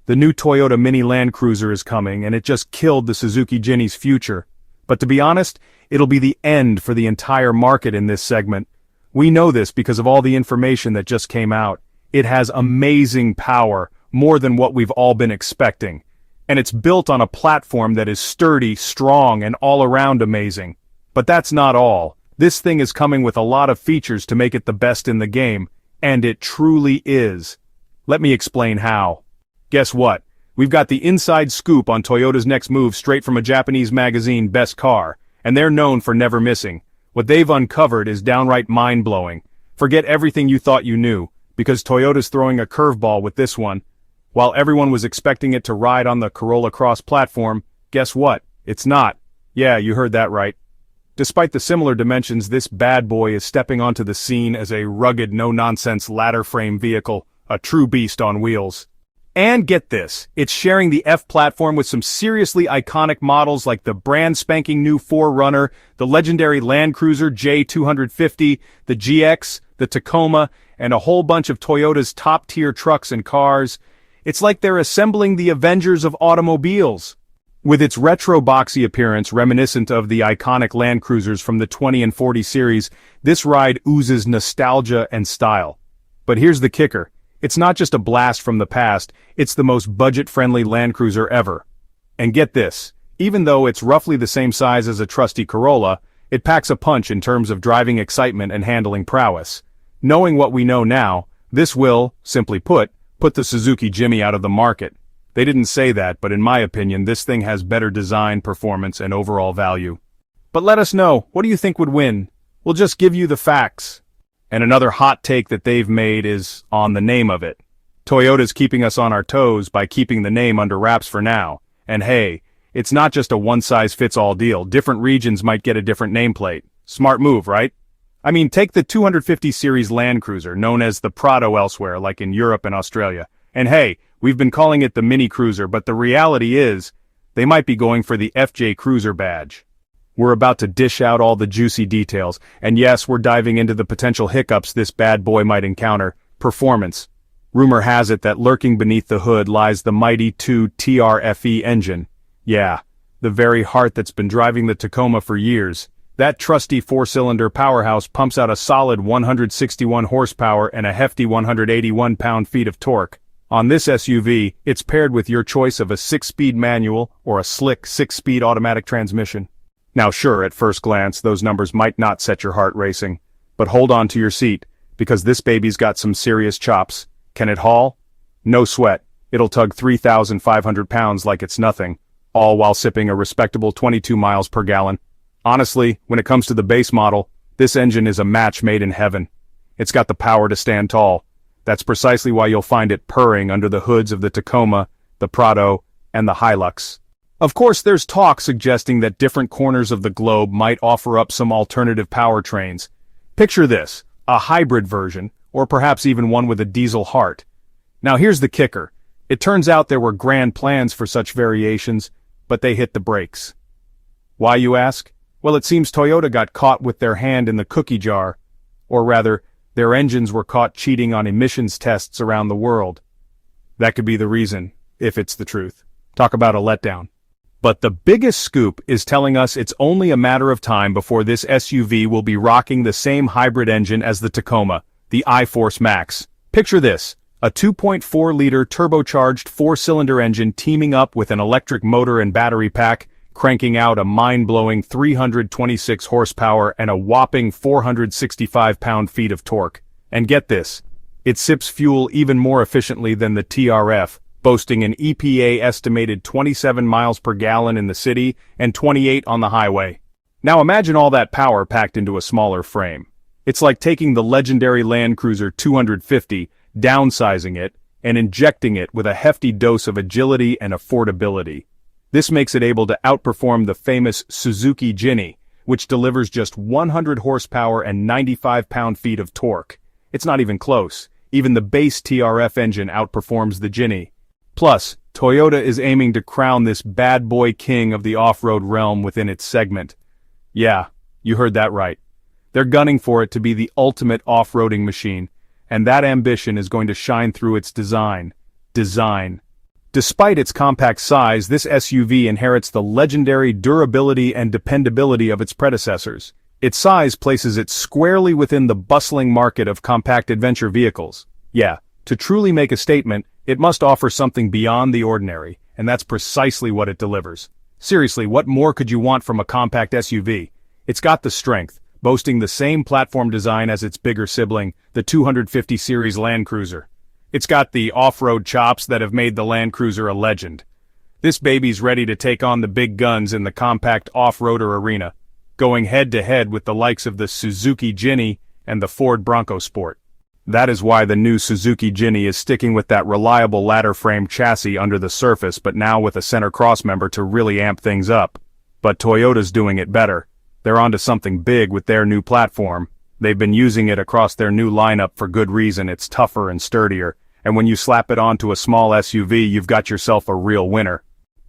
The new Toyota Mini Land Cruiser is coming, and it just killed the Suzuki Jinny's future. But to be honest, it'll be the end for the entire market in this segment. We know this because of all the information that just came out. It has amazing power, more than what we've all been expecting. And it's built on a platform that is sturdy, strong, and all around amazing. But that's not all. This thing is coming with a lot of features to make it the best in the game, and it truly is. Let me explain how. Guess what? We've got the inside scoop on Toyota's next move straight from a Japanese magazine, Best Car, and they're known for never missing. What they've uncovered is downright mind-blowing. Forget everything you thought you knew, because Toyota's throwing a curveball with this one. While everyone was expecting it to ride on the Corolla Cross platform, guess what? It's not. Yeah, you heard that right. Despite the similar dimensions, this bad boy is stepping onto the scene as a rugged, no-nonsense ladder-frame vehicle, a true beast on wheels. And get this, it's sharing the F platform with some seriously iconic models like the brand-spanking new 4Runner, the legendary Land Cruiser J250, the GX, the Tacoma, and a whole bunch of Toyota's top-tier trucks and cars. It's like they're assembling the Avengers of automobiles. With its retro boxy appearance reminiscent of the iconic Land Cruisers from the 20 and 40 series, this ride oozes nostalgia and style. But here's the kicker. It's not just a blast from the past, it's the most budget-friendly Land Cruiser ever. And get this, even though it's roughly the same size as a trusty Corolla, it packs a punch in terms of driving excitement and handling prowess. Knowing what we know now, this will, simply put the Suzuki Jimny out of the market. They didn't say that, but in my opinion, this thing has better design, performance, and overall value. But let us know, what do you think would win? We'll just give you the facts. And another hot take that they've made is on the name of it. Toyota's keeping us on our toes by keeping the name under wraps for now. And hey, it's not just a one-size-fits-all deal. Different regions might get a different nameplate. Smart move, right? I mean, take the 250 series Land Cruiser, known as the Prado elsewhere, like in Europe and Australia. And hey, we've been calling it the Mini Cruiser, but the reality is, they might be going for the FJ Cruiser badge. We're about to dish out all the juicy details, and yes, we're diving into the potential hiccups this bad boy might encounter. Performance. Rumor has it that lurking beneath the hood lies the mighty 2 TRFE engine. Yeah, the very heart that's been driving the Tacoma for years. That trusty four-cylinder powerhouse pumps out a solid 161 horsepower and a hefty 181 pound-feet of torque. On this SUV, it's paired with your choice of a 6-speed manual or a slick 6-speed automatic transmission. Now sure, at first glance, those numbers might not set your heart racing. But hold on to your seat, because this baby's got some serious chops. Can it haul? No sweat. It'll tug 3,500 pounds like it's nothing, all while sipping a respectable 22 miles per gallon. Honestly, when it comes to the base model, this engine is a match made in heaven. It's got the power to stand tall. That's precisely why you'll find it purring under the hoods of the Tacoma, the Prado, and the Hilux. Of course, there's talk suggesting that different corners of the globe might offer up some alternative powertrains. Picture this, a hybrid version, or perhaps even one with a diesel heart. Now here's the kicker. It turns out there were grand plans for such variations, but they hit the brakes. Why, you ask? Well, it seems Toyota got caught with their hand in the cookie jar. Or rather, their engines were caught cheating on emissions tests around the world. That could be the reason, if it's the truth. Talk about a letdown. But the biggest scoop is telling us it's only a matter of time before this SUV will be rocking the same hybrid engine as the Tacoma, the iForce Max. Picture this, a 2.4-liter turbocharged 4-cylinder engine teaming up with an electric motor and battery pack, cranking out a mind-blowing 326 horsepower and a whopping 465 pound-feet of torque. And get this, it sips fuel even more efficiently than the TRF, boasting an EPA-estimated 27 miles per gallon in the city and 28 on the highway. Now imagine all that power packed into a smaller frame. It's like taking the legendary Land Cruiser 250, downsizing it, and injecting it with a hefty dose of agility and affordability. This makes it able to outperform the famous Suzuki Jinny, which delivers just 100 horsepower and 95 pound-feet of torque. It's not even close. Even the base TRF engine outperforms the Jinny. Plus, Toyota is aiming to crown this bad boy king of the off-road realm within its segment. Yeah, you heard that right. They're gunning for it to be the ultimate off-roading machine, and that ambition is going to shine through its design. Design Despite its compact size, this SUV inherits the legendary durability and dependability of its predecessors. Its size places it squarely within the bustling market of compact adventure vehicles. Yeah, to truly make a statement, it must offer something beyond the ordinary, and that's precisely what it delivers. Seriously, what more could you want from a compact SUV? It's got the strength, boasting the same platform design as its bigger sibling, the 250 series Land Cruiser. It's got the off-road chops that have made the Land Cruiser a legend. This baby's ready to take on the big guns in the compact off-roader arena, going head-to-head with the likes of the Suzuki Ginny and the Ford Bronco Sport. That is why the new Suzuki Ginny is sticking with that reliable ladder-frame chassis under the surface, but now with a center crossmember to really amp things up. But Toyota's doing it better. They're onto something big with their new platform. They've been using it across their new lineup for good reason. It's tougher and sturdier, and when you slap it onto a small SUV, you've got yourself a real winner.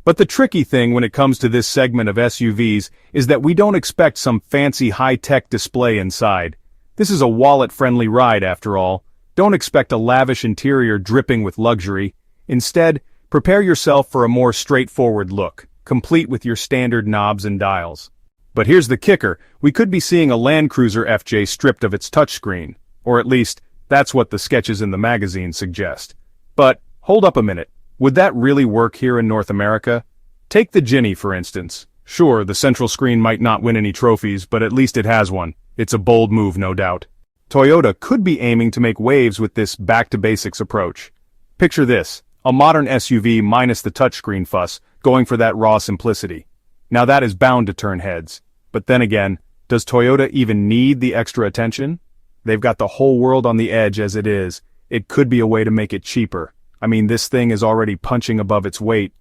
But the tricky thing when it comes to this segment of SUVs is that we don't expect some fancy high-tech display inside. This is a wallet-friendly ride after all. Don't expect a lavish interior dripping with luxury. Instead, prepare yourself for a more straightforward look, complete with your standard knobs and dials. But here's the kicker, we could be seeing a Land Cruiser FJ stripped of its touchscreen. Or at least, that's what the sketches in the magazine suggest. But, hold up a minute, would that really work here in North America? Take the Ginny, for instance. Sure, the central screen might not win any trophies, but at least it has one. It's a bold move, no doubt. Toyota could be aiming to make waves with this back-to-basics approach. Picture this, a modern SUV minus the touchscreen fuss, going for that raw simplicity. Now that is bound to turn heads. But then again, does Toyota even need the extra attention? They've got the whole world on the edge as it is. It could be a way to make it cheaper. I mean, this thing is already punching above its weight.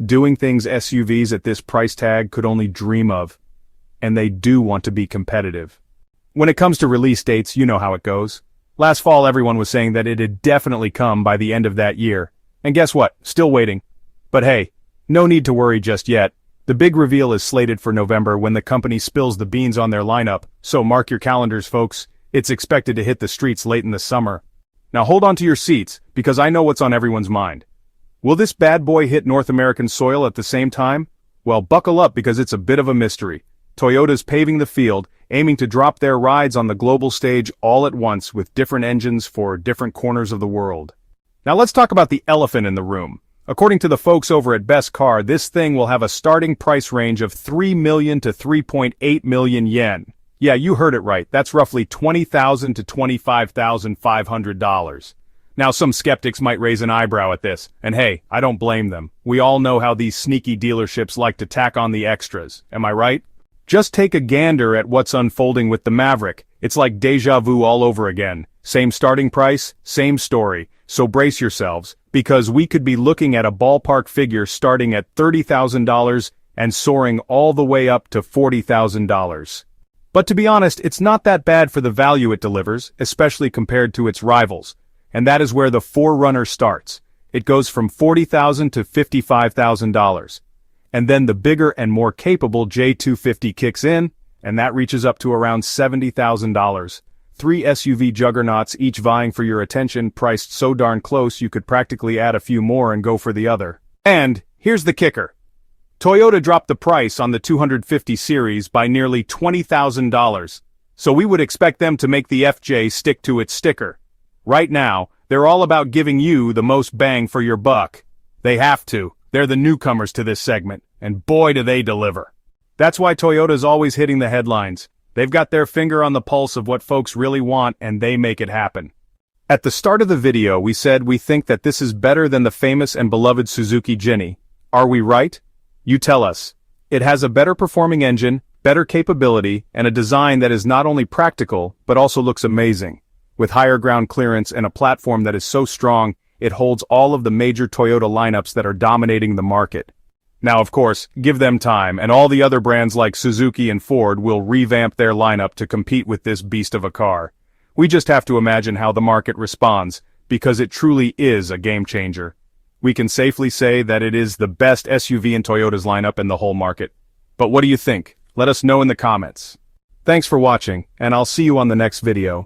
Doing things SUVs at this price tag could only dream of. And they do want to be competitive. When it comes to release dates, you know how it goes. Last fall everyone was saying that it'd definitely come by the end of that year. And guess what? Still waiting. But hey, no need to worry just yet. The big reveal is slated for November when the company spills the beans on their lineup, so mark your calendars, folks. It's expected to hit the streets late in the summer. Now hold on to your seats, because I know what's on everyone's mind. Will this bad boy hit North American soil at the same time? Well, buckle up because it's a bit of a mystery. Toyota's paving the field, aiming to drop their rides on the global stage all at once with different engines for different corners of the world. Now let's talk about the elephant in the room. According to the folks over at Best Car, this thing will have a starting price range of 3 million to 3.8 million yen. Yeah, you heard it right. That's roughly $20,000 to $25,500. Now some skeptics might raise an eyebrow at this, and hey, I don't blame them. We all know how these sneaky dealerships like to tack on the extras, am I right? Just take a gander at what's unfolding with the Maverick. It's like deja vu all over again. Same starting price, same story. So brace yourselves, because we could be looking at a ballpark figure starting at $30,000 and soaring all the way up to $40,000. But to be honest, it's not that bad for the value it delivers, especially compared to its rivals. And that is where the 4Runner starts. It goes from $40,000 to $55,000. And then the bigger and more capable J250 kicks in, and that reaches up to around $70,000. 3 SUV juggernauts, each vying for your attention, priced so darn close you could practically add a few more and go for the other. And here's the kicker. Toyota dropped the price on the 250 series by nearly $20,000. So we would expect them to make the FJ stick to its sticker. Right now, they're all about giving you the most bang for your buck. They have to. They're the newcomers to this segment, and boy do they deliver. That's why Toyota's always hitting the headlines. They've got their finger on the pulse of what folks really want, and they make it happen. At the start of the video, we said we think that this is better than the famous and beloved Suzuki Ginny. Are we right? You tell us. It has a better performing engine, better capability, and a design that is not only practical, but also looks amazing. With higher ground clearance and a platform that is so strong, it holds all of the major Toyota lineups that are dominating the market. Now of course, give them time, and all the other brands like Suzuki and Ford will revamp their lineup to compete with this beast of a car. We just have to imagine how the market responds, because it truly is a game changer. We can safely say that it is the best SUV in Toyota's lineup in the whole market. But what do you think? Let us know in the comments. Thanks for watching, and I'll see you on the next video.